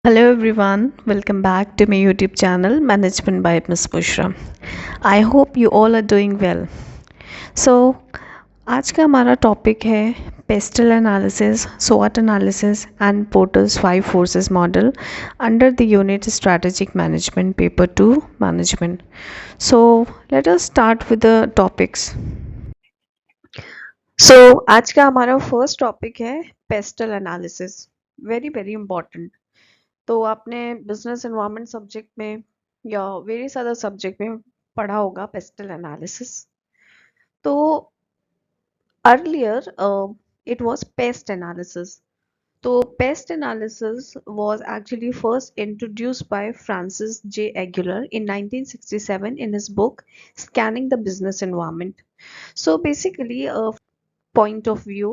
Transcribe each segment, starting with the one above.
Hello everyone, welcome back to my YouTube channel Management by Ms. Bushra. I hope you all are doing well. So आज का हमारा topic है pastel analysis, SWOT analysis and porters 5 forces model under the unit strategic management paper 2 management. So let us start with the topics. So आज का हमारा first topic है pastel analysis. Very very important. तो आपने business environment subject में या various other subject में पढ़ा होगा पेस्टल एनालिसिस. तो earlier it was PEST analysis. तो PEST analysis was actually first introduced by Francis J. Aguilar in 1967 in his book Scanning the Business Environment. So basically, point of view,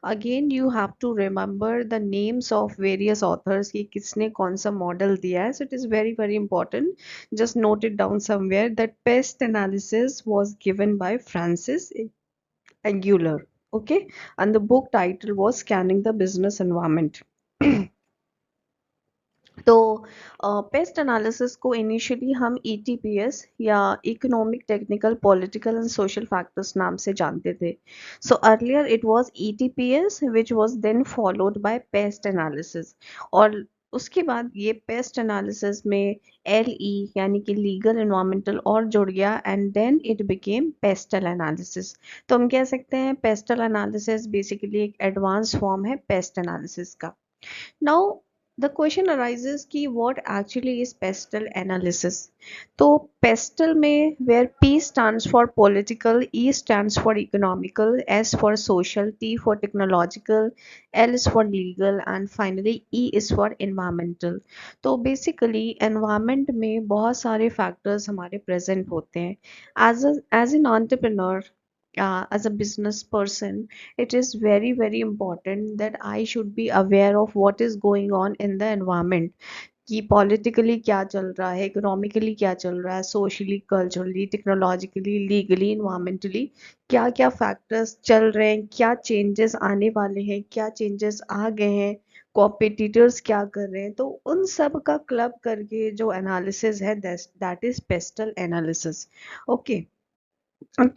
again you have to remember the names of various authors कि किसने कौन सा model दिया है. So it is very very important. Just note it down somewhere that pest analysis was given by Francis Aguilar. Okay, and the book title was Scanning the Business Environment. तो PEST analysis को initially हम ETPS या economic technical political and social factors नाम से जानते थे. So earlier it was ETPS which was then followed by PEST analysis. और उसके बाद ये पेस्ट एनालिसिस में LE यानी कि लीगल एनवायरमेंटल और जुड़ गया and then it became PESTLE analysis. तो हम कह सकते हैं पेस्टल एनालिसिस बेसिकली एक एडवांस फॉर्म है पेस्ट एनालिसिस का. नाउ the question arises कि what actually is pestle analysis. तो pestle में where P stands for political, E stands for economical, S for social, T for technological, L is for legal and finally E is for environmental. तो basically environment में बहुत सारे factors हमारे present होते हैं. As an entrepreneur, as a business person, it is very very important that I should be aware of what is going on in the environment. कि politically क्या चल रहा है, इकोनॉमिकली क्या चल रहा है, socially, culturally, technologically, legally, environmentally क्या क्या फैक्टर्स चल रहे हैं, क्या चेंजेस आने वाले हैं, क्या चेंजेस आ गए हैं, कॉम्पिटिटर्स क्या कर रहे हैं. तो उन सब का क्लब करके जो एनालिसिस है that is pastel analysis. Okay.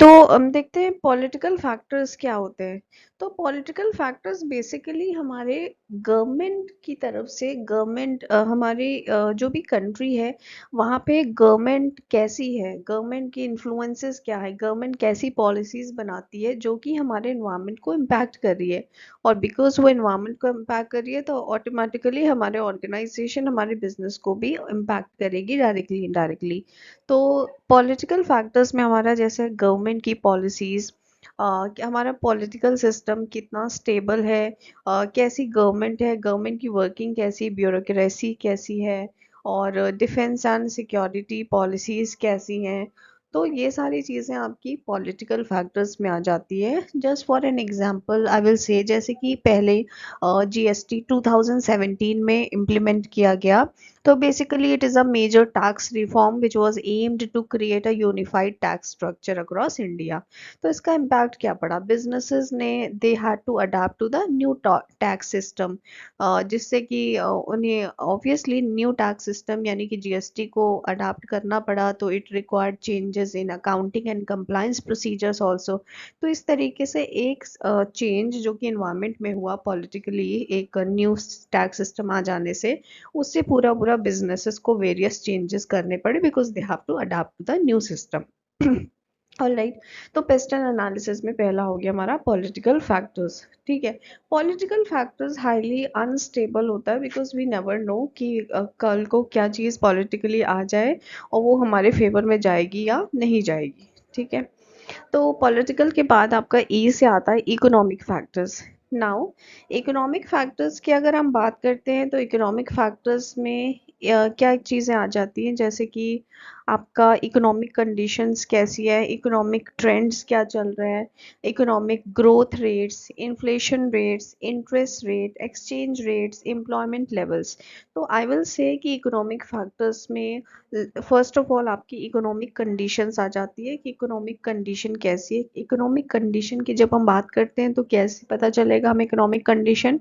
तो हम देखते हैं पॉलिटिकल फैक्टर्स क्या होते हैं. तो पॉलिटिकल फैक्टर्स बेसिकली हमारे गवर्नमेंट की तरफ से गवर्नमेंट हमारी जो भी कंट्री है वहाँ पे गवर्नमेंट कैसी है, गवर्नमेंट की इन्फ्लुएंसेस क्या है, गवर्नमेंट कैसी पॉलिसीज बनाती है जो कि हमारे इन्वायरमेंट को इम्पैक्ट कर रही है. और बिकॉज वो इन्वायरमेंट को इम्पैक्ट कर रही है तो ऑटोमेटिकली हमारे ऑर्गेनाइजेशन हमारे बिजनेस को भी इम्पैक्ट करेगी डायरेक्टली इनडायरेक्टली. तो पॉलिटिकल फैक्टर्स में हमारा जैसे गवर्नमेंट की पॉलिसीज, कि हमारा पॉलिटिकल सिस्टम कितना स्टेबल है, कैसी गवर्नमेंट है, गवर्नमेंट की वर्किंग कैसी, ब्यूरोक्रेसी कैसी है, और डिफेंस एंड सिक्योरिटी पॉलिसीज कैसी हैं. तो ये सारी चीज़ें आपकी पॉलिटिकल फैक्टर्स में आ जाती है. Just for an example I will say जैसे कि पहले GST 2017 में इम्प्लीमेंट किया गया. तो basically it is a major tax reform which was aimed to create a unified tax structure across India. तो इसका इम्पैक्ट क्या पड़ा, बिजनेसेस ने they had to adapt to the new tax system. जिससे कि उन्हें ऑब्वियसली न्यू टैक्स सिस्टम यानी कि GST को अडाप्ट करना पड़ा. तो it required changes in accounting and compliance procedures also. तो इस तरीके से एक चेंज जो कि इन्वायरमेंट में हुआ पॉलिटिकली, एक न्यू टैक्स सिस्टम आ जाने से उससे पूरा पूरा बिजनेसेस को वेरियस चेंजेस करने पड़े because they have to adapt to the new system. Alright. तो पेस्टल एनालिसिस में पहला हो गया हमारा पॉलिटिकल फैक्टर्स. ठीक है. पॉलिटिकल फैक्टर्स हाईली अनस्टेबल होता है बिकॉज वी नेवर नो कि कल को क्या चीज़ पॉलिटिकली आ जाए और वो हमारे फेवर में जाएगी या नहीं जाएगी. ठीक है. तो पॉलिटिकल के बाद आपका ई से आता है economic factors. Now economic factors की अगर हम बात करते हैं तो इकोनॉमिक फैक्टर्स में क्या चीज़ें आ जाती हैं, जैसे कि आपका इकोनॉमिक कंडीशंस कैसी है, इकोनॉमिक ट्रेंड्स क्या चल रहे हैं, economic growth rates, inflation rates, interest rate, exchange rates, employment levels. तो आई विल से कि इकोनॉमिक फैक्टर्स में फर्स्ट ऑफ ऑल आपकी इकोनॉमिक कंडीशंस आ जाती है कि इकोनॉमिक कंडीशन कैसी है. इकोनॉमिक कंडीशन की जब हम बात करते हैं तो कैसे पता चलेगा हमें इकोनॉमिक कंडीशन,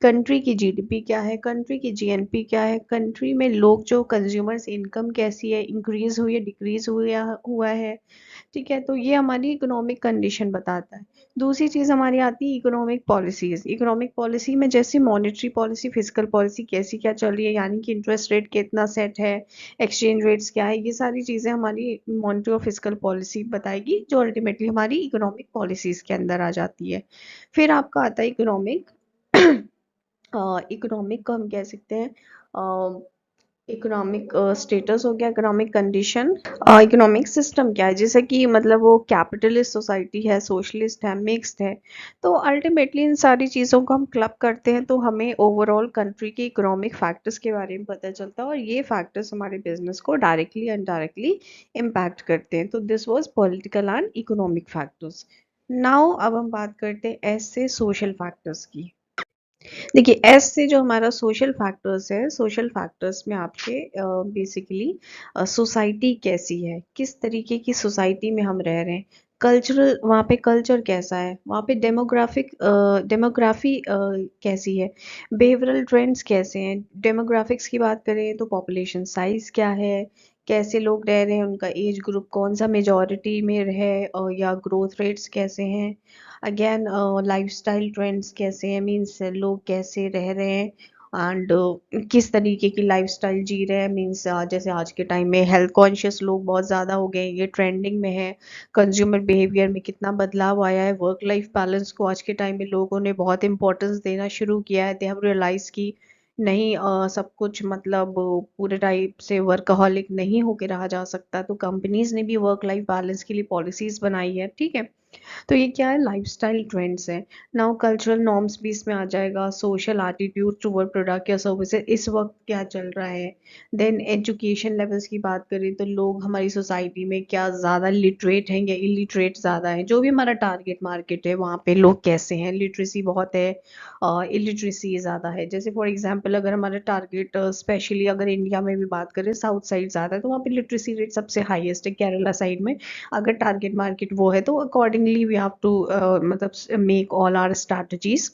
कंट्री की जीडीपी क्या है, कंट्री की जीएनपी क्या है, कंट्री में लोग जो कंज्यूमर्स इनकम कैसी है, इंक्रीज हुई है, डिक्रीज हुआ है। ठीक है, तो ये हमारी इकोनॉमिक कंडीशन बताता है। दूसरी चीज़ हमारी आती है इकोनॉमिक पॉलिसीज। इकोनॉमिक पॉलिसी में जैसे मॉनेटरी पॉलिसी, फिजिकल पॉलिसी कैसी क्या चल रही है, यानी कि इंटरेस्ट रेट कितना सेट है, एक्सचेंज रेट्स क्या है, ये सारी चीज़ें हमारी मॉनेटरी और फिजिकल पॉलिसी बताएगी, जो अल्टीमेटली हमारी इकोनॉमिक पॉलिसीज के अंदर आ जाती है। फिर आपका आता है इकोनॉमिक। इकोनॉमिक को हम कह सकते हैं इकोनॉमिक स्टेटस हो गया, इकोनॉमिक कंडीशन। इकोनॉमिक सिस्टम क्या है, जैसे कि मतलब वो कैपिटलिस्ट सोसाइटी है, सोशलिस्ट है, मिक्स्ड है। तो अल्टीमेटली इन सारी चीज़ों को हम क्लब करते हैं तो हमें ओवरऑल कंट्री के इकोनॉमिक फैक्टर्स के बारे में पता चलता है, और ये फैक्टर्स हमारे बिजनेस को डायरेक्टली एंड इनडायरेक्टली इम्पैक्ट करते हैं। तो this was political and economic factors. Now अब हम बात करते हैं एस से सोशल फैक्टर्स की। देखिए, एस से जो हमारा सोशल फैक्टर्स है, सोशल फैक्टर्स में आपके बेसिकली सोसाइटी कैसी है, किस तरीके की सोसाइटी में हम रह रहे हैं, कल्चरल, वहाँ पे कल्चर कैसा है, वहाँ पे डेमोग्राफी कैसी है, बिहेवियरल ट्रेंड्स कैसे हैं। डेमोग्राफिक्स की बात करें तो पॉपुलेशन साइज क्या है, कैसे लोग रह रहे हैं, उनका एज ग्रुप कौन सा मेजॉरिटी में है, या ग्रोथ रेट्स कैसे हैं। अगेन लाइफस्टाइल ट्रेंड्स कैसे हैं, मीन्स लोग कैसे रह रहे हैं, एंड किस तरीके की लाइफस्टाइल जी रहे हैं, मीन्स जैसे आज के टाइम में हेल्थ कॉन्शियस लोग बहुत ज़्यादा हो गए हैं, ये ट्रेंडिंग में है। कंज्यूमर बिहेवियर में कितना बदलाव आया है, वर्क लाइफ बैलेंस को आज के टाइम में लोगों ने बहुत इंपॉर्टेंस देना शुरू किया है। दे हैव रियलाइज की नहीं, सब कुछ मतलब पूरे टाइप से वर्कaholic नहीं होके रहा जा सकता, तो कंपनीज ने भी वर्क लाइफ बैलेंस के लिए पॉलिसीज बनाई है। ठीक है, तो ये क्या है, लाइफस्टाइल ट्रेंड्स है। नाउ कल्चरल नॉर्म्स भी इसमें आ जाएगा, सोशल एटीट्यूड टुवर्ड प्रोडक्ट या सर्विसेज इस वक्त क्या चल रहा है। देन एजुकेशन लेवल्स की बात करें तो लोग हमारी सोसाइटी में क्या ज़्यादा लिटरेट हैं या इलिटरेट ज़्यादा है, जो भी हमारा टारगेट मार्केट है वहाँ पे लोग कैसे हैं, लिटरेसी बहुत है, इलिटरेसी ज़्यादा है। जैसे फॉर एग्जांपल अगर हमारा टारगेट स्पेशली अगर इंडिया में भी बात करें, साउथ साइड ज़्यादा है तो वहाँ पे लिटरेसी रेट सबसे हाईएस्ट है, केरला साइड में। अगर टारगेट मार्केट वो है तो अकॉर्डिंगली वी हैव टू मतलब मेक ऑल आर स्ट्रैटेजीज।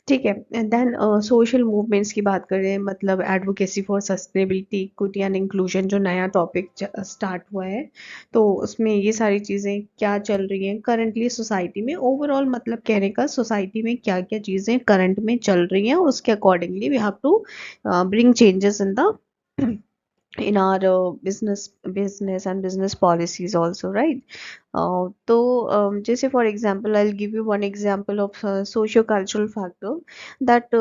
ठीक है, एंड देन सोशल मूवमेंट्स की बात करें, मतलब advocacy for sustainability, equity and inclusion, जो नया टॉपिक स्टार्ट हुआ है, तो उसमें ये सारी चीज़ें क्या चल रही हैं करंटली सोसाइटी में, ओवरऑल मतलब कहने का सोसाइटी में क्या क्या चीज़ें करंट में चल रही हैं, और उसके accordingly we have to bring changes in the in our business and business policies also, right? तो जैसे for example I will give you one example of socio cultural factor, that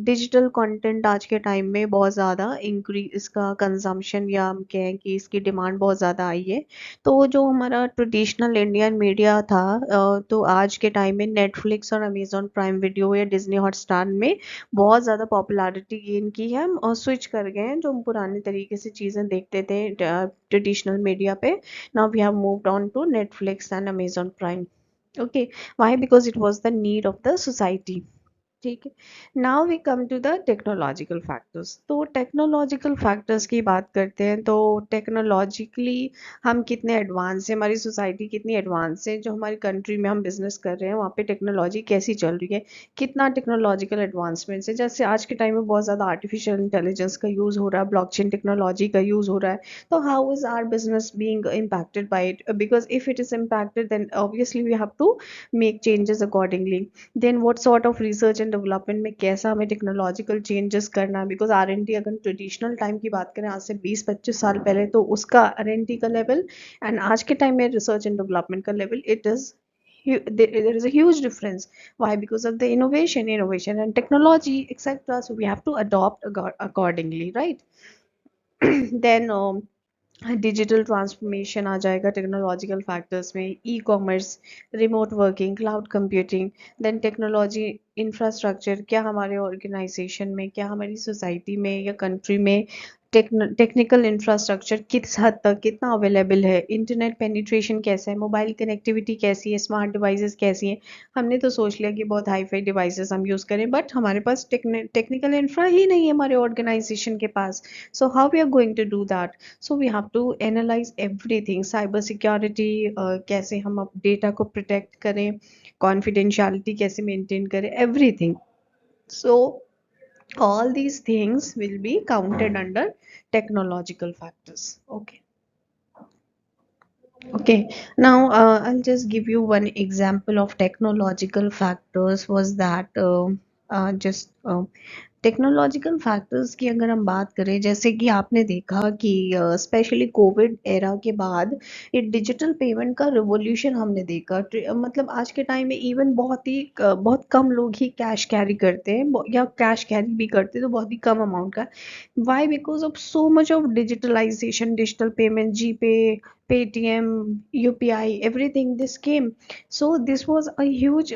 digital content आज के time में बहुत ज़्यादा increase, इसका consumption या हम कहें कि इसकी डिमांड बहुत ज़्यादा आई है। तो जो हमारा ट्रेडिशनल इंडियन मीडिया था, तो आज के टाइम में नेटफ्लिक्स और अमेजोन प्राइम वीडियो या डिज्नी हॉटस्टार में बहुत ज़्यादा पॉपुलैरिटी गेन की है, हम स्विच कर गए हैं, जो हम पुराने तरीके से चीज़ें देखते थे ट्रेडिशनल मीडिया पे। Now we have moved on to Netflix and Amazon Prime. Okay, why? Because it was the need of the society. ठीक है, now we come to the technological factors. तो टेक्नोलॉजिकल फैक्टर्स की बात करते हैं तो technologically हम कितने एडवांस हैं, हमारी सोसाइटी कितनी एडवांस है, जो हमारी कंट्री में हम बिजनेस कर रहे हैं वहाँ पे टेक्नोलॉजी कैसी चल रही है, कितना टेक्नोलॉजिकल एडवांसमेंट्स है। जैसे आज के टाइम में बहुत ज़्यादा आर्टिफिशियल इंटेलिजेंस का यूज़ हो रहा है, ब्लॉकचेन टेक्नोलॉजी का यूज़ हो रहा है। तो how is our business being impacted by it? Because if it is impacted then obviously we have to make changes accordingly. Then what sort of research and development में कैसा हमें technological changes करना है, because R&D अगर traditional time की बात करें आज से 20-25 साल पहले, तो उसका R&D का लेवल एंड आज के टाइम में रिसर्च एंड डेवलपमेंट का level, it is there is a huge difference. Why? Because of the innovation and technology, etc. So we have to adopt accordingly, right? Then digital transformation आ जाएगा technological factors में, e commerce, remote working, cloud computing. Then technology infrastructure, क्या हमारे organisation में, क्या हमारी society में या कंट्री में टेक्निकल इंफ्रास्ट्रक्चर किस हद तक कितना अवेलेबल है, इंटरनेट पेनिट्रेशन कैसा है, मोबाइल कनेक्टिविटी कैसी है, स्मार्ट डिवाइसेस कैसी हैं। हमने तो सोच लिया कि बहुत हाई फाई डिवाइसेस हम यूज़ करें, बट हमारे पास टेक्निकल इंफ्रा ही नहीं है हमारे ऑर्गेनाइजेशन के पास। So how we are going to do that? So we have to analyze everything, cyber security, कैसे हम अब डेटा को प्रोटेक्ट करें, कॉन्फिडेंशियलिटी कैसे मेंटेन करें, everything. So all these things will be counted under technological factors. Okay, now I'll just give you one example of technological factors was that just technological factors की अगर हम बात करें, जैसे कि आपने देखा कि स्पेशली कोविड एरा के बाद ये डिजिटल पेमेंट का रिवॉल्यूशन हमने देखा। मतलब आज के टाइम में इवन बहुत कम लोग ही कैश कैरी करते हैं, या कैश कैरी भी करते हैं तो बहुत ही कम अमाउंट का। Why? Because of so much of digitalisation, digital payment, GPay, Paytm, UPI, everything this came. So this was a huge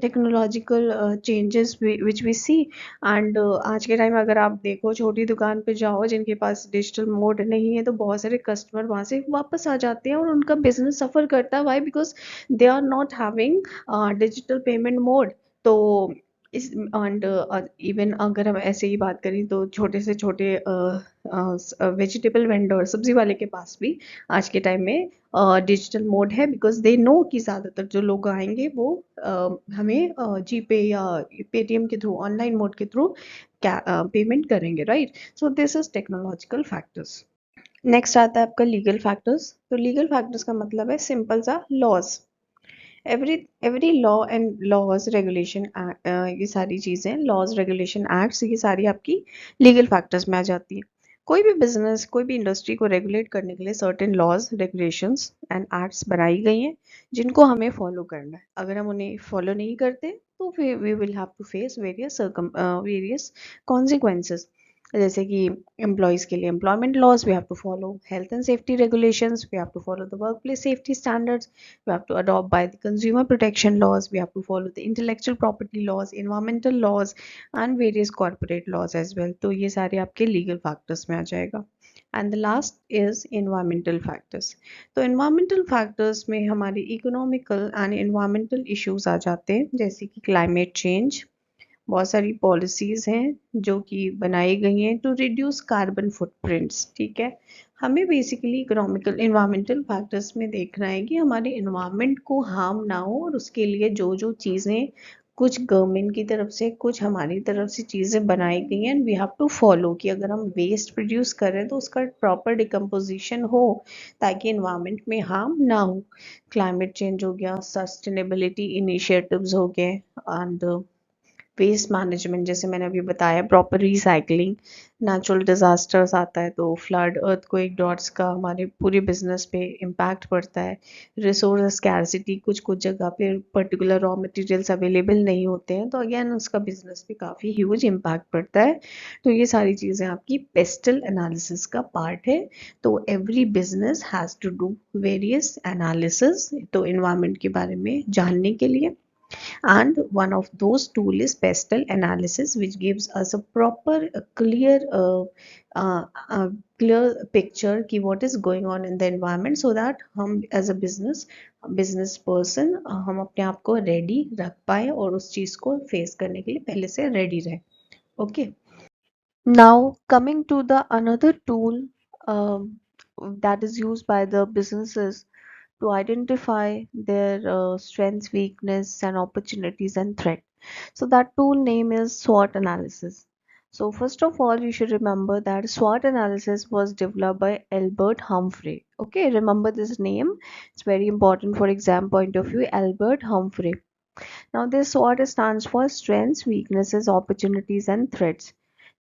technological changes which we see. And आज के टाइम अगर आप देखो, छोटी दुकान पे जाओ जिनके पास डिजिटल मोड नहीं है तो बहुत सारे कस्टमर वहाँ से वापस आ जाते हैं और उनका बिजनेस सफ़र करता है। Why? Because they are not having digital payment mode. तो इस एंड इवन अगर हम ऐसे ही बात करें तो छोटे से छोटे वेजिटेबल वेंडर, सब्जी वाले के पास भी आज के टाइम में डिजिटल मोड है, बिकॉज दे नो कि ज़्यादातर जो लोग आएंगे वो हमें जीपे या पेटीएम के थ्रू, ऑनलाइन मोड के थ्रू क्या पेमेंट करेंगे, right? So this is technological factors. Next आता है आपका लीगल फैक्टर्स। तो लीगल फैक्टर्स का मतलब है सिंपल सा laws. Every law and laws regulation, ये सारी चीज़ें, लॉज रेगुलेशन एक्ट्स, ये सारी आपकी लीगल फैक्टर्स में आ जाती है। कोई भी बिजनेस, कोई भी इंडस्ट्री को रेगुलेट करने के लिए certain laws, regulations and acts बनाई गई हैं जिनको हमें फॉलो करना है। अगर हम उन्हें फॉलो नहीं करते तो फिर we will have to face various consequences. जैसे कि एम्प्लॉयज़ के लिए employment laws we have to follow, health and safety regulations we have to follow, the work place safety standards we have to adopt by the consumer protection laws, we have to follow the intellectual property laws, environmental laws and various corporate laws as well. तो ये सारे आपके legal factors में आ जाएगा। And the last is environmental factors. तो environmental factors में हमारी economical and environmental issues आ जाते हैं, जैसे कि climate change। बहुत सारी पॉलिसीज़ हैं जो कि बनाई गई हैं टू रिड्यूस कार्बन फुटप्रिंट्स, ठीक है। हमें बेसिकली इकोनॉमिकल इन्वायरमेंटल फैक्टर्स में देखना है कि हमारे इन्वायरमेंट को हार्म ना हो, और उसके लिए जो जो चीज़ें कुछ गवर्नमेंट की तरफ से, कुछ हमारी तरफ से चीज़ें बनाई गई हैं, and we have to follow कि अगर हम वेस्ट प्रोड्यूस करें तो उसका प्रॉपर डिकम्पोजिशन हो ताकि इन्वायरमेंट में हार्म ना हो। क्लाइमेट चेंज हो गया, सस्टेनेबिलिटी इनिशिएटिव्स हो गए, एंड वेस्ट मैनेजमेंट जैसे मैंने अभी बताया, प्रॉपर रिसाइकलिंग। नेचुरल डिजास्टर्स आता है तो फ्लड, अर्थक्वेक, ड्रॉट्स का हमारे पूरे बिजनेस पे इम्पैक्ट पड़ता है। रिसोर्स स्कैरसिटी, कुछ कुछ जगह पे पर्टिकुलर रॉ मटेरियल्स अवेलेबल नहीं होते हैं तो अगेन उसका बिजनेस पे काफ़ी ह्यूज इम्पैक्ट पड़ता है। तो ये सारी चीज़ें आपकी पेस्टल एनालिसिस का पार्ट है। तो every business has to do various analysis तो इन्वायरमेंट के बारे में जानने के लिए, and one of those tool is pestle analysis, which gives us a proper uh, uh, clear picture ki what is going on in the environment, so that हम as a business person हम अपने आप को ready रख पाए और उस चीज़ को face करने के लिए पहले से ready रहे। Okay, now coming to the another tool that is used by the businesses to identify their strengths, weakness, and opportunities and threat. So that tool name is SWOT analysis. So first of all, you should remember that SWOT analysis was developed by Albert Humphrey. Okay, remember this name. It's very important for exam point of view. Albert Humphrey. Now this SWOT stands for strengths, weaknesses, opportunities, and threats.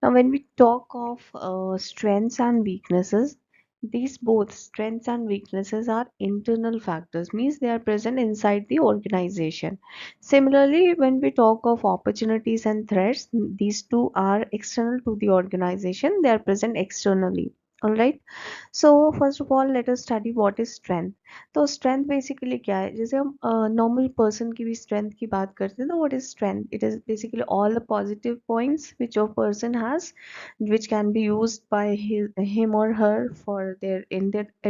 Now when we talk of strengths and weaknesses, these both strengths and weaknesses are internal factors, means they are present inside the organization. Similarly, when we talk of opportunities and threats, these two are external to the organization, they are present externally. All right. So first of all, let us study what is strength. तो strength basically क्या है? जैसे हम normal person की भी strength की बात करते हैं तो what is strength? It is basically all the positive points which a person has, which can be used by him or her for their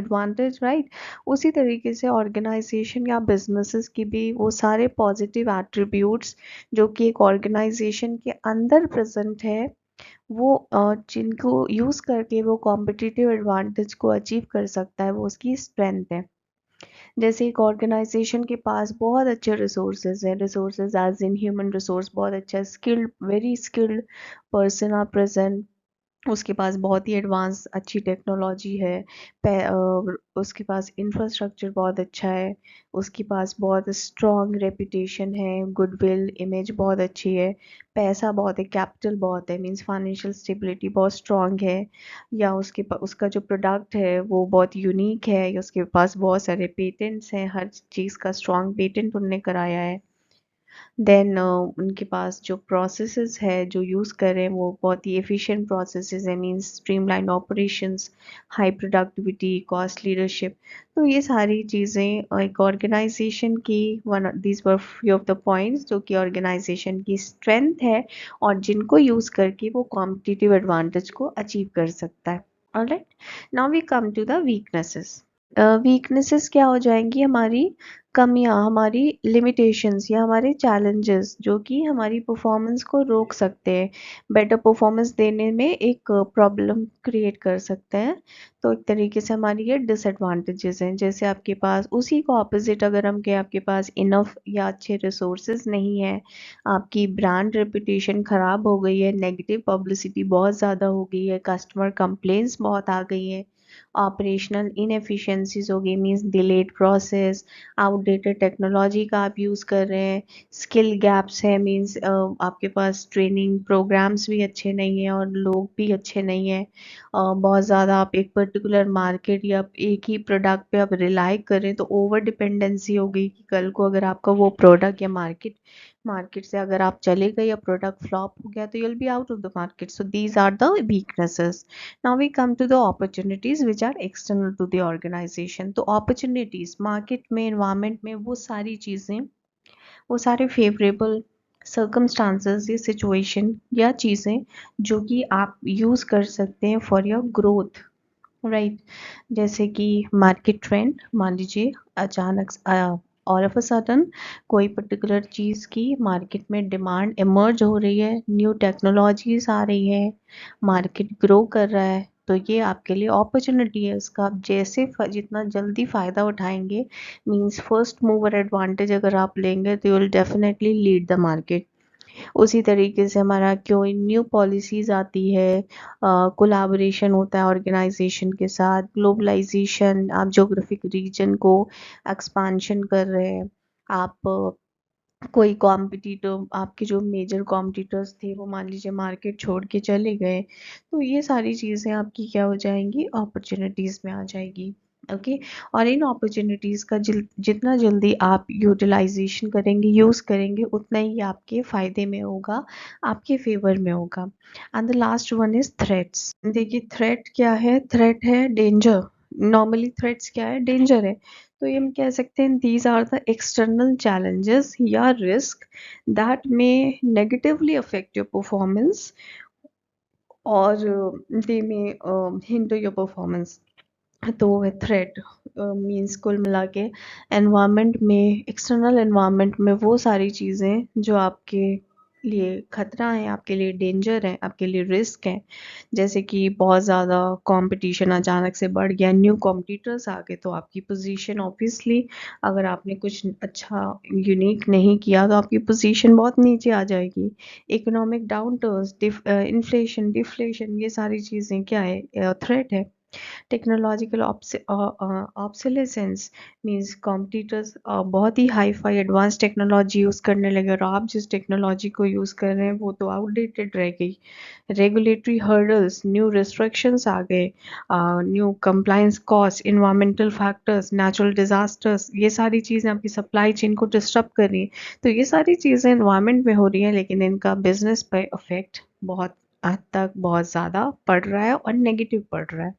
advantage, right? उसी तरीके से organization या businesses की भी वो सारे positive attributes जो कि एक organization के अंदर present है, वो जिनको यूज़ करके वो कॉम्पिटिटिव एडवांटेज को अचीव कर सकता है, वो उसकी स्ट्रेंथ है। जैसे एक ऑर्गेनाइजेशन के पास बहुत अच्छे रिसोर्सेज हैं, resources as in human resource बहुत अच्छा, skilled, very skilled person are present, उसके पास बहुत ही एडवांस अच्छी टेक्नोलॉजी है, उसके पास इंफ्रास्ट्रक्चर बहुत अच्छा है, उसके पास बहुत स्ट्रॉन्ग रेपुटेशन है, गुडविल इमेज बहुत अच्छी है, पैसा बहुत है, कैपिटल बहुत है, मींस फाइनेंशियल स्टेबिलिटी बहुत स्ट्रॉन्ग है, या उसका जो प्रोडक्ट है वो बहुत यूनिक है, या उसके पास बहुत सारे पेटेंट्स हैं, हर चीज़ का स्ट्रॉन्ग पेटेंट उनने कराया है। देन उनके पास जो प्रोसेसेस है जो यूज़ कर रहे हैं वो बहुत ही एफिशिएंट प्रोसेसेस है, means streamline operations, high productivity, cost leadership. तो ये सारी चीज़ें एक ऑर्गेनाइजेशन की, one these were few of the points जो कि ऑर्गेनाइजेशन की स्ट्रेंथ है और जिनको यूज़ करके वो कॉम्पिटिटिव एडवांटेज को अचीव कर सकता है। Alright, now we come to the weaknesses. Weaknesses क्या हो जाएंगी? हमारी कमियां, हमारी लिमिटेशंस या हमारे चैलेंजेस जो कि हमारी परफॉर्मेंस को रोक सकते हैं, बेटर परफॉर्मेंस देने में एक प्रॉब्लम क्रिएट कर सकते हैं। तो एक तरीके से हमारी ये डिसएडवांटेजेस हैं। जैसे आपके पास उसी को ऑपोजिट अगर हम कहें, आपके पास इनफ या अच्छे रिसोर्सेज नहीं है, आपकी ब्रांड रेपुटेशन ख़राब हो गई है, नेगेटिव पब्लिसिटी बहुत ज़्यादा हो गई है, कस्टमर कंप्लेंट्स बहुत आ गई हैं, ऑपरेशनल इनएफिशिएंसीज हो गई, means delayed process, outdated technology का आप यूज़ कर रहे हैं, स्किल गैप्स है, मींस आपके पास ट्रेनिंग प्रोग्राम्स भी अच्छे नहीं हैं और लोग भी अच्छे नहीं हैं, बहुत ज़्यादा आप एक पर्टिकुलर मार्केट या एक ही प्रोडक्ट पे आप रिलाई करें तो ओवर डिपेंडेंसी हो गई कि कल को अगर आपका वो प्रोडक्ट या मार्केट मार्केट से अगर आप चले गए या प्रोडक्ट फ्लॉप हो गया तो you'll be out of the market. So these are the weaknesses. Now we come to the opportunities which are external to the organization. तो opportunities market में, environment में वो सारी चीज़ें, वो सारे favorable circumstances या situation या चीज़ें जो कि आप यूज़ कर सकते हैं for your growth, राइट। जैसे कि मार्केट ट्रेंड, मान लीजिए अचानक ऑल ऑफ अ सडन कोई पर्टिकुलर चीज़ की मार्केट में डिमांड इमर्ज हो रही है, न्यू टेक्नोलॉजीज आ रही है, मार्केट ग्रो कर रहा है, तो ये आपके लिए अपॉर्चुनिटी है। इसका आप जैसे जितना जल्दी फ़ायदा उठाएंगे, मींस फर्स्ट मूवर एडवांटेज अगर आप लेंगे तो you will definitely lead the market. उसी तरीके से हमारा कोई न्यू पॉलिसीज़ आती है, कोलैबोरेशन होता है ऑर्गेनाइजेशन के साथ, ग्लोबलाइजेशन, आप ज्योग्राफिक रीजन को एक्सपांशन कर रहे हैं, आप कोई कॉम्पिटिटर, आपके जो मेजर कॉम्पिटिटर्स थे वो मान लीजिए मार्केट छोड़ के चले गए, तो ये सारी चीज़ें आपकी क्या हो जाएंगी? अपॉर्चुनिटीज़ में आ जाएगी। ओके, और इन अपॉर्चुनिटीज़ का जितना जल्दी आप यूटिलाइजेशन करेंगे, यूज़ करेंगे, उतना ही आपके फ़ायदे में होगा, आपके फेवर में होगा। And the last one is threats. देखिए थ्रेट क्या है? थ्रेट है डेंजर। नॉर्मली थ्रेट्स क्या है? डेंजर है। तो ये हम कह सकते हैं these are the external challenges या risk that may negatively affect your performance और they may hinder your performance. तो थ्रेट मीन्स कुल मिला के एनवायरनमेंट में, एक्सटर्नल एनवायरनमेंट में वो सारी चीज़ें जो आपके लिए खतरा है, आपके लिए डेंजर है, आपके लिए रिस्क है। जैसे कि बहुत ज़्यादा कंपटीशन अचानक से बढ़ गया, न्यू कॉम्पिटिटर्स आ गए, तो आपकी पोजीशन ऑब्वियसली, अगर आपने कुछ अच्छा यूनिक नहीं किया तो आपकी पोजीशन बहुत नीचे आ जाएगी। इकोनॉमिक डाउनटर्न्स, इन्फ्लेशन, डिफ्लेशन, ये सारी चीज़ें क्या है? थ्रेट है। टेक्नोलॉजिकल ऑब्सोलेसेंस मीन्स कॉम्पिटिटर्स बहुत ही hi fi advance technology use करने लगे और आप जिस टेक्नोलॉजी को यूज़ कर रहे हैं वो तो आउटडेटेड रह गई। रेगुलेटरी हर्डल्स, न्यू रिस्ट्रिक्शंस आ गए, new compliance cost, environmental factors, natural disasters, ये सारी चीज़ें आपकी सप्लाई चेन को डिस्टर्ब कर रही हैं। तो ये सारी चीज़ें इन्वायरमेंट में हो रही हैं, लेकिन इनका बिजनेस पे इफेक्ट बहुत हद तक बहुत ज़्यादा पड़ रहा है और नेगेटिव पड़ रहा है।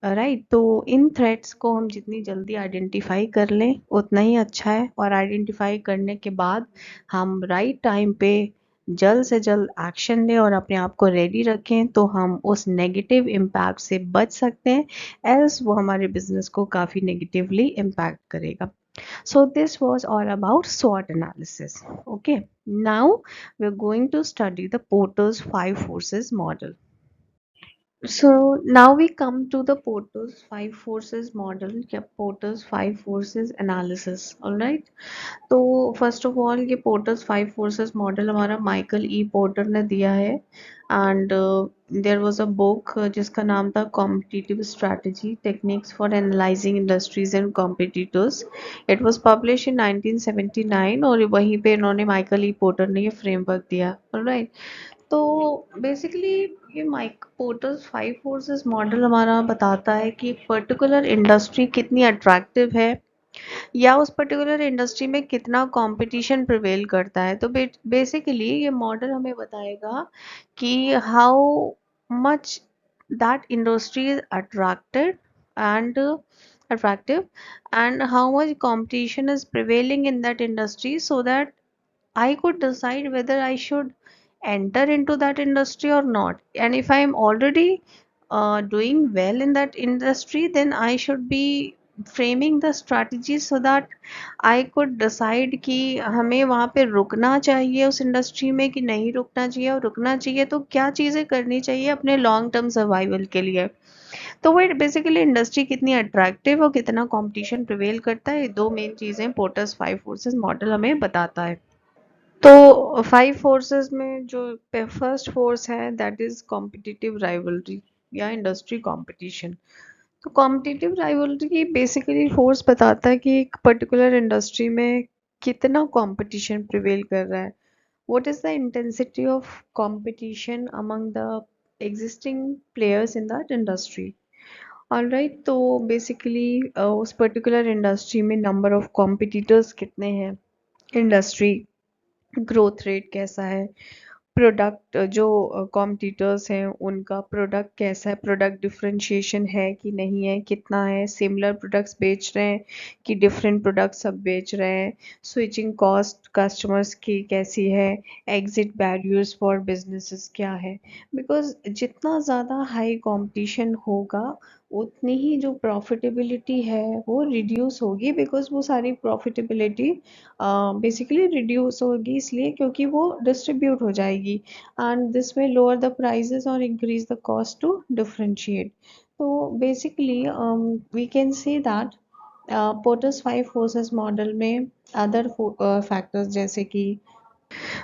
राइट, तो इन थ्रेट्स को हम जितनी जल्दी आइडेंटिफाई कर लें उतना ही अच्छा है, और आइडेंटिफाई करने के बाद हम राइट टाइम पे जल्द से जल्द एक्शन लें और अपने आप को रेडी रखें, तो हम उस नेगेटिव इम्पैक्ट से बच सकते हैं, एल्स वो हमारे बिजनेस को काफ़ी नेगेटिवली इम्पैक्ट करेगा। So this was all about SWOT analysis. Okay, now we're going to study the Porter's 5 forces model. So now we come to the Porter's five forces model या Porter's five forces analysis. All right. तो first of all ये Porter's five forces model हमारा Michael E Porter ने दिया है and there was a book जिसका नाम था competitive strategy techniques for analysing industries and competitors. It was publish in 1979 और वहीं पे इन्होंने माइकल ई पोर्टर ने ये फ्रेमवर्क दिया। ऑलराइट। तो बेसिकली ये Mike Porter's five forces model हमारा बताता है कि एक पर्टिकुलर इंडस्ट्री कितनी अट्रैक्टिव है या उस पर्टिकुलर इंडस्ट्री में कितना कंपटीशन प्रिवेल करता है। तो बेसिकली ये मॉडल हमें बताएगा कि how much that industry is attracted and attractive and how much competition is prevailing in that industry so that I could decide whether I should enter into that industry or not. And if I am already doing well in that industry, then I should be framing the strategy so that I could decide कि हमें वहाँ पे रुकना चाहिए उस industry में कि नहीं रुकना चाहिए, और रुकना चाहिए तो क्या चीज़ें करनी चाहिए अपने लॉन्ग टर्म सर्वाइवल के लिए। तो वो बेसिकली इंडस्ट्री कितनी अट्रैक्टिव और कितना कंपटीशन प्रिवेल करता है, ये दो मेन चीज़ें पोर्टर्स फाइव फोर्सेस मॉडल हमें बताता है। तो फाइव फोर्सेस में जो फर्स्ट फोर्स है दैट इज कॉम्पिटिटिव राइवलरी या इंडस्ट्री कंपटीशन। तो कॉम्पिटिटिव राइवलरी बेसिकली फोर्स बताता है कि एक पर्टिकुलर इंडस्ट्री में कितना कंपटीशन प्रिवेल कर रहा है। What is the intensity of competition among the existing players in that industry. Alright. तो बेसिकली उस पर्टिकुलर इंडस्ट्री में नंबर ऑफ कॉम्पिटिटर्स कितने हैं, इंडस्ट्री ग्रोथ रेट कैसा है, प्रोडक्ट जो कॉम्पिटिटर्स हैं उनका प्रोडक्ट कैसा है, प्रोडक्ट डिफरेंशिएशन है कि नहीं है, कितना है, सिमिलर प्रोडक्ट्स बेच रहे हैं कि डिफरेंट प्रोडक्ट्स सब बेच रहे हैं, स्विचिंग कॉस्ट कस्टमर्स की कैसी है, एग्जिट बैरियर्स फॉर बिजनेसेस क्या है। बिकॉज जितना ज़्यादा हाई कंपटीशन होगा उतनी ही जो प्रॉफिटेबिलिटी है वो रिड्यूस होगी, बिकॉज वो सारी प्रॉफिटेबिलिटी बेसिकली रिड्यूस होगी इसलिए क्योंकि वो डिस्ट्रीब्यूट हो जाएगी and this may lower the prices और increase the cost to differentiate. तो basically we can say that Porter's five forces model में अदर फैक्टर्स जैसे कि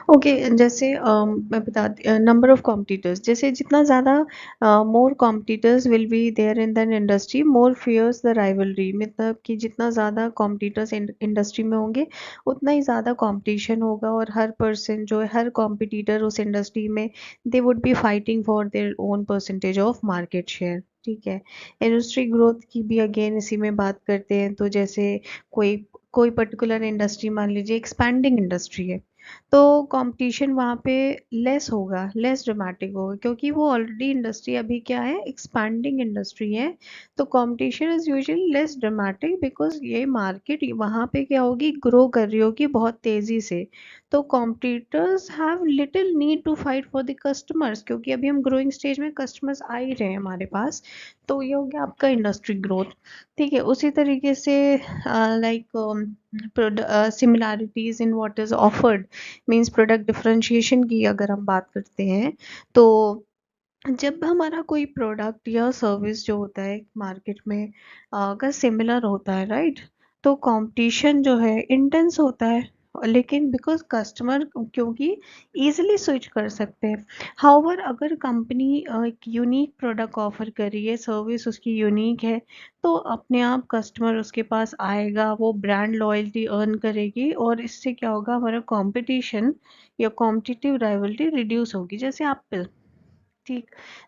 ओके जैसे मैं बताती नंबर ऑफ कॉम्पिटिटर्स, जैसे जितना ज़्यादा more competitors will be there in than industry more fierce the rivalry. मतलब कि जितना ज़्यादा कॉम्पिटिटर्स इंडस्ट्री में होंगे उतना ही ज़्यादा कंपटीशन होगा और हर पर्सन जो है हर कॉम्पिटिटर उस इंडस्ट्री में they would be fighting for their own percentage of market share. ठीक है। इंडस्ट्री ग्रोथ की भी अगेन इसी में बात करते हैं। तो जैसे कोई कोई पर्टिकुलर इंडस्ट्री मान लीजिए एक्सपैंडिंग इंडस्ट्री है तो कंपटीशन वहाँ पे लेस होगा, लेस ड्रामेटिक होगा क्योंकि वो ऑलरेडी इंडस्ट्री अभी क्या है एक्सपैंडिंग इंडस्ट्री है। तो competition is usually less dramatic because ये मार्केट वहाँ पे क्या होगी ग्रो कर रही होगी बहुत तेज़ी से। तो competitors have little need to fight for the customers क्योंकि अभी हम ग्रोइंग स्टेज में कस्टमर्स आ ही रहे हैं हमारे पास। तो ये हो गया आपका इंडस्ट्री ग्रोथ। ठीक है। उसी तरीके से like similarities in what is offered means product differentiation की अगर हम बात करते हैं तो जब हमारा कोई प्रोडक्ट या सर्विस जो होता है मार्केट में अगर सिमिलर होता है राइट, तो कंपटीशन जो है इंटेंस होता है। लेकिन बिकॉज कस्टमर क्योंकि इजीली स्विच कर सकते हैं। हाउवर अगर कंपनी एक यूनिक प्रोडक्ट ऑफर कर रही है, सर्विस उसकी यूनिक है, तो अपने आप कस्टमर उसके पास आएगा, वो ब्रांड लॉयल्टी अर्न करेगी और इससे क्या होगा हमारा कंपटीशन या कॉम्पिटिटिव राइवलरी रिड्यूस होगी। जैसे एप्पल। ठीक।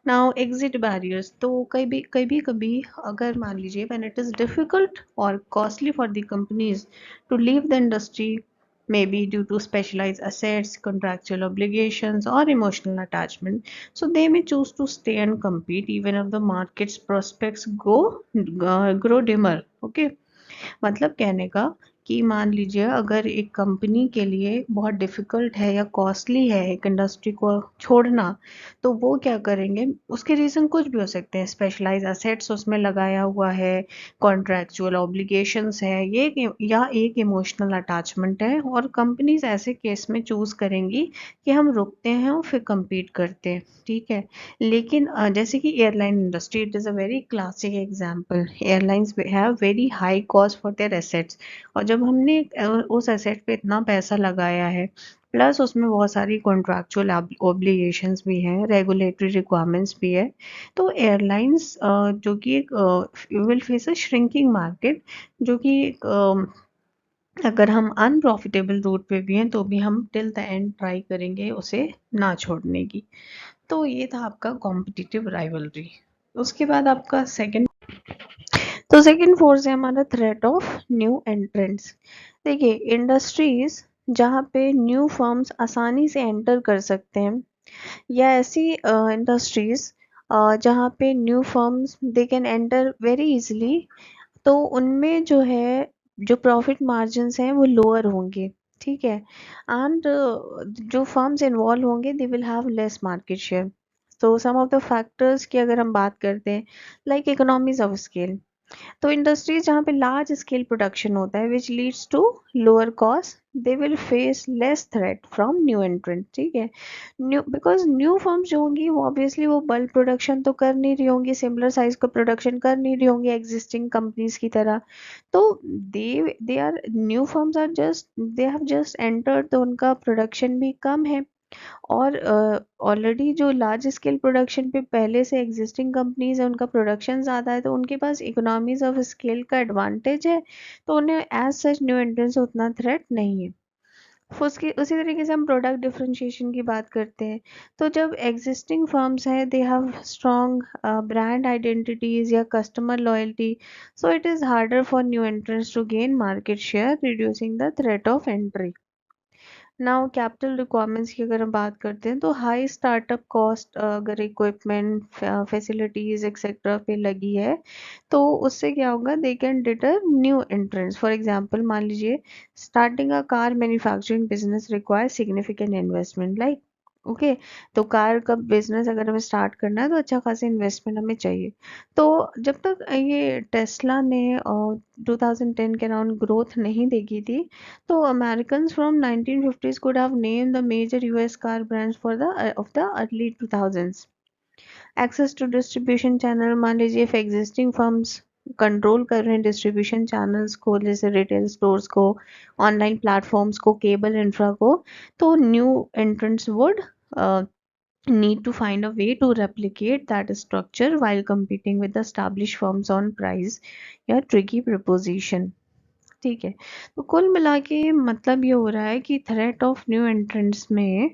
नाउ एग्जिट बैरियर्स, तो कभी कभी अगर मान लीजिए व्हेन इट इज डिफिकल्ट और costly for the companies to leave the industry maybe due to specialized assets, contractual obligations or emotional attachment, so they may choose to stay and compete even if the market's prospects grow dimmer. Okay। मतलब कहने का कि मान लीजिए अगर एक company के लिए बहुत डिफ़िकल्ट है या कॉस्टली है एक इंडस्ट्री को छोड़ना, तो वो क्या करेंगे, उसके रीज़न कुछ भी हो सकते हैं, स्पेशलाइज़ एसेट्स उसमें लगाया हुआ है, कॉन्ट्रैक्चुअल ऑब्लिगेशंस है, ये या एक इमोशनल अटैचमेंट है, और कंपनीज़ ऐसे केस में चूज़ करेंगी कि हम रुकते हैं और फिर कम्पीट करते हैं, ठीक है। लेकिन जैसे कि airline industry, it is a very classic example. Airlines have very high cost for their assets, और जब हमने उस एसेट पे इतना पैसा लगाया है, प्लस उसमें बहुत सारी कॉन्ट्रैक्चुअल ऑब्लिगेशंस भी हैं, रेगुलेटरी रिक्वायरमेंट्स भी है, तो एयरलाइंस जो कि एक will face a shrinking market, जो कि एक अगर हम अनप्रॉफिटेबल रूट पे भी हैं तो भी हम टिल द एंड ट्राई करेंगे उसे ना छोड़ने की। तो ये था आपका कॉम्पिटिटिव राइवलरी। उसके बाद आपका सेकंड, तो सेकंड फोर्स है हमारा थ्रेट ऑफ न्यू एंट्रेंट्स। देखिए, इंडस्ट्रीज जहाँ पे न्यू फर्म्स आसानी से एंटर कर सकते हैं, या ऐसी इंडस्ट्रीज जहाँ पे new firms they can enter very easily, तो उनमें जो है जो प्रॉफिट मार्जिन्स हैं वो लोअर होंगे, ठीक है। एंड जो फर्म्स इन्वॉल्व होंगे they will have less market share. तो सम ऑफ द फैक्टर्स की अगर हम बात करते हैं, लाइक इकोनॉमीज ऑफ स्केल, तो इंडस्ट्रीज जहाँ पे लार्ज स्केल प्रोडक्शन होता है which leads to lower cost, they will face less threat from new entrant, ठीक है। न्यू बिकॉज न्यू फर्म्स जो होंगी वो ऑब्वियसली वो बल्क प्रोडक्शन तो कर नहीं रही होंगी, सिमिलर साइज का प्रोडक्शन कर नहीं रही होंगी एग्जिस्टिंग कंपनीज की तरह। तो they are new firms are just they have just entered, तो उनका प्रोडक्शन भी कम है, और ऑलरेडी जो लार्ज स्केल प्रोडक्शन पे पहले से एग्जिस्टिंग कंपनीज है उनका प्रोडक्शन ज़्यादा है, तो उनके पास इकोनॉमीज ऑफ स्केल का एडवांटेज है, तो उन्हें एज सच न्यू एंट्रेंस उतना थ्रेट नहीं है। फिर उसकी उसी तरीके से हम प्रोडक्ट डिफरेंशिएशन की बात करते हैं, तो जब एग्जिस्टिंग फर्म्स हैं they have strong brand identities या customer loyalty, so it is harder for new entrants to gain market share, reducing the threat of entry. Now capital requirements की अगर हम बात करते हैं, तो हाई स्टार्टअप कॉस्ट अगर इक्विपमेंट फैसिलिटीज एक्सेट्रा पे लगी है, तो उससे क्या होगा, they can deter new entrance. For example मान लीजिए, starting a car manufacturing business require significant investment, like okay. तो कार का बिजनेस अगर हमें स्टार्ट करना है तो अच्छा खासा इन्वेस्टमेंट हमें चाहिए। तो जब तक ये टेस्ला ने 2010 के अराउंड ग्रोथ नहीं देखी थी, so Americans from 1950s could have named the major US car brands for the of the early 2000s. Access to distribution channel, मान लीजिए if existing firms कंट्रोल कर रहे हैं डिस्ट्रीब्यूशन चैनल्स को, जैसे रिटेल स्टोर्स को, ऑनलाइन प्लेटफॉर्म्स को, cable infra को, तो new entrants would need to find a way to replicate that structure while competing with the established firms on price या tricky proposition, ठीक है। तो कुल मिला के मतलब ये हो रहा है कि थ्रेट ऑफ न्यू एंट्रेंट्स में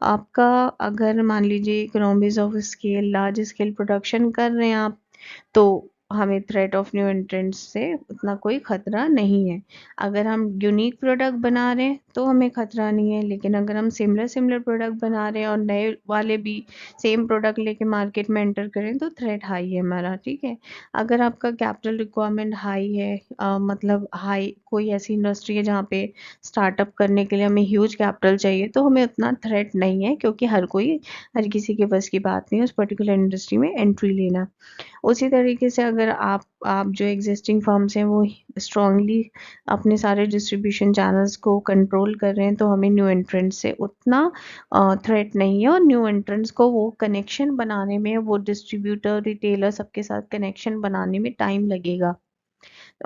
आपका, अगर मान लीजिए economies of scale, large scale production कर रहे हैं आप, तो हमें थ्रेट ऑफ न्यू एंट्रेंट्स से उतना कोई खतरा नहीं है। अगर हम यूनिक प्रोडक्ट बना रहे हैं तो हमें खतरा नहीं है, लेकिन अगर हम सिमिलर सिमिलर प्रोडक्ट बना रहे हैं और नए वाले भी सेम प्रोडक्ट लेके मार्केट में एंटर करें तो थ्रेट हाई है हमारा, ठीक है। अगर आपका कैपिटल रिक्वायरमेंट हाई है, मतलब हाई कोई ऐसी इंडस्ट्री है जहाँ पे स्टार्टअप करने के लिए हमें ह्यूज कैपिटल चाहिए, तो हमें उतना थ्रेट नहीं है, क्योंकि हर किसी के बस की बात नहीं है उस पर्टिकुलर इंडस्ट्री में एंट्री लेना। उसी तरीके से अगर आप जो एग्जिस्टिंग फर्म्स हैं वो स्ट्रांगली अपने सारे डिस्ट्रीब्यूशन चैनल्स को कंट्रोल कर रहे हैं, तो हमें न्यू एंट्रेंट्स से उतना थ्रेट नहीं है, और न्यू एंट्रेंट्स को वो कनेक्शन बनाने में, वो डिस्ट्रीब्यूटर रिटेलर सबके साथ कनेक्शन बनाने में टाइम लगेगा।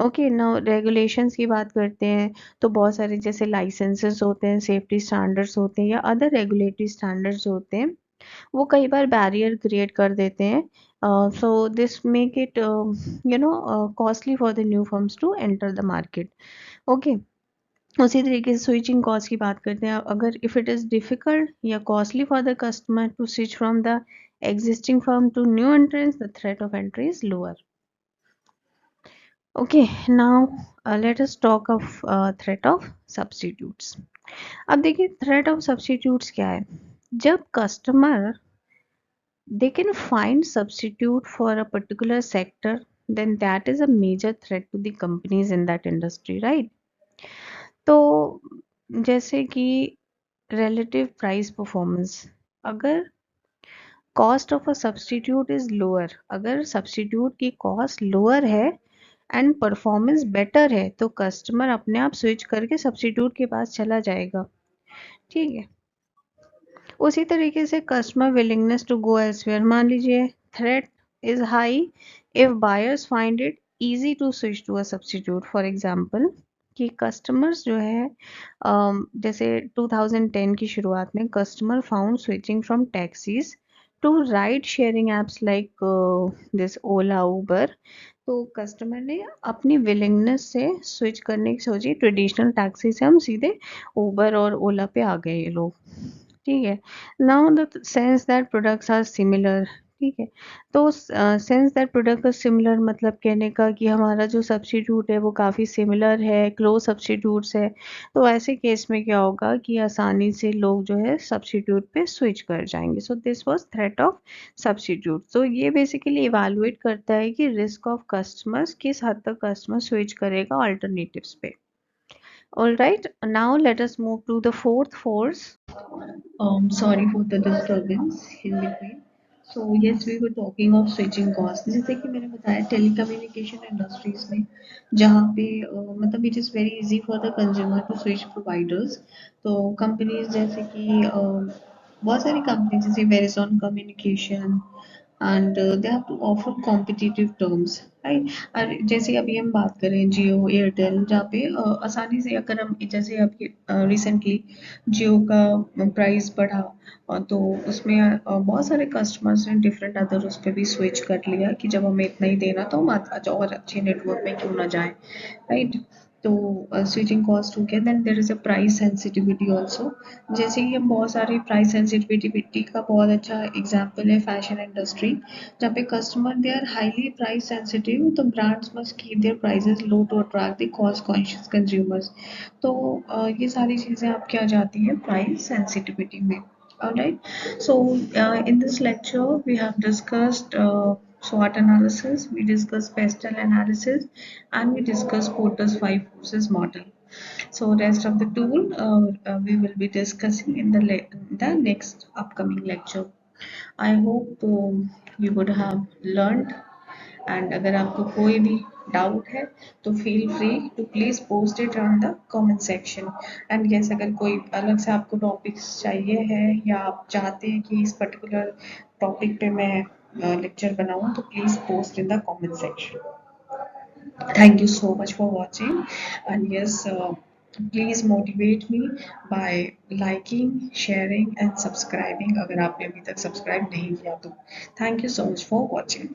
ओके, नाउ रेगुलेशंस की बात करते हैं, तो बहुत सारे जैसे लाइसेंसेस होते हैं, सेफ्टी स्टैंडर्ड्स होते हैं, या अदर रेगुलेटरी स्टैंडर्ड्स होते हैं, वो कई बार बैरियर क्रिएट कर देते हैं, so this make it costly for the new firms to enter the market. Okay, उसी तरीके से स्विचिंग कॉस्ट की बात करते हैं, अगर इफ इट इज़ डिफिकल्ट या costly for the customer to switch from the existing firm to new entrants, the threat of entry is lower. Okay, now let us talk of threat of substitutes. अब देखिए threat of substitutes क्या है, जब customer they can find substitute for a particular sector, then that is a major threat to the companies in that industry, right? तो जैसे कि relative price performance, अगर cost of a substitute is lower, अगर substitute की cost lower है and performance better है तो customer अपने आप स्विच करके सब्स्टिट्यूट के पास चला जाएगा। ठीक है। उसी तरीके से customer willingness to go elsewhere, मान लीजिए threat is high if buyers find it easy to switch to a substitute. For example कि कस्टमर्स जो है जैसे 2010 की शुरुआत में customer found switching from taxis to ride sharing apps like this Ola Uber. तो कस्टमर ने अपनी विलिंगनेस से स्विच करने की सोची, ट्रेडिशनल टैक्सी से हम सीधे उबर और ओला पे आ गए ये लोग। ठीक है। Now the sense that products are similar. ठीक है। तो सेंस दैट प्रोडक्ट सिमिलर मतलब कहने का कि हमारा जो सब्स्टिट्यूट है वो काफ़ी सिमिलर है, क्लोज सब्स्टिट्यूट्स है। तो ऐसे केस में क्या होगा कि आसानी से लोग जो है सब्स्टिट्यूट पे स्विच कर जाएंगे। So this was threat of substitute. तो ये बेसिकली इवैल्यूएट करता है कि रिस्क ऑफ कस्टमर्स किस हद तक कस्टमर स्विच करेगा अल्टरनेटिव्स पे। All right, now let us move to the fourth force. Sorry for the disturbance in between. So yes, we were talking of switching costs. जैसे कि मैंने बताया telecommunication industries में जहाँ पे मतलब it is very easy for the consumer to switch providers. तो companies जैसे कि बहुत सारी companies जैसे Verizon Communication and they have to offer competitive terms, right? और जैसे अभी हम बात करें जियो एयरटेल जहाँ पे आसानी से अगर हम जैसे अभी रिसेंटली जियो का प्राइस बढ़ा तो उसमें बहुत सारे कस्टमर्स ने डिफरेंट अदर उस पर भी स्विच कर लिया कि जब हमें इतना ही देना तो हम और अच्छे नेटवर्क में क्यों ना जाएं, राइट? तो स्विचिंग कॉस्ट हो गया। Then there is a price sensitivity also. जैसे कि हम बहुत सारे प्राइस सेंसिटिविटी का बहुत अच्छा एग्जाम्पल है फैशन इंडस्ट्री जहाँ पे customer they are highly price sensitive तो brands must keep their prices low to attract the cost conscious consumers. तो ये सारी चीज़ें आपकी आ जाती हैं प्राइस सेंसिटिविटी में। Alright, so in this lecture we have discussed SWOT analysis, we discussed pestle analysis, and we discussed Porter's five forces model. So rest of the tool we will be discussing in the next upcoming lecture. I hope you would have learned, and अगर आपको कोई भी doubt है तो feel free to please post it on the comment section. And yes, अगर कोई अलग से आपको टॉपिक्स चाहिए है या आप चाहते हैं कि इस पर्टिकुलर टॉपिक पे मैं लेक्चर बनाऊं तो please post in the comment section. Thank you so much for watching, and yes, please motivate me by liking, sharing and subscribing अगर आपने अभी तक सब्सक्राइब नहीं किया तो। Thank you so much for watching.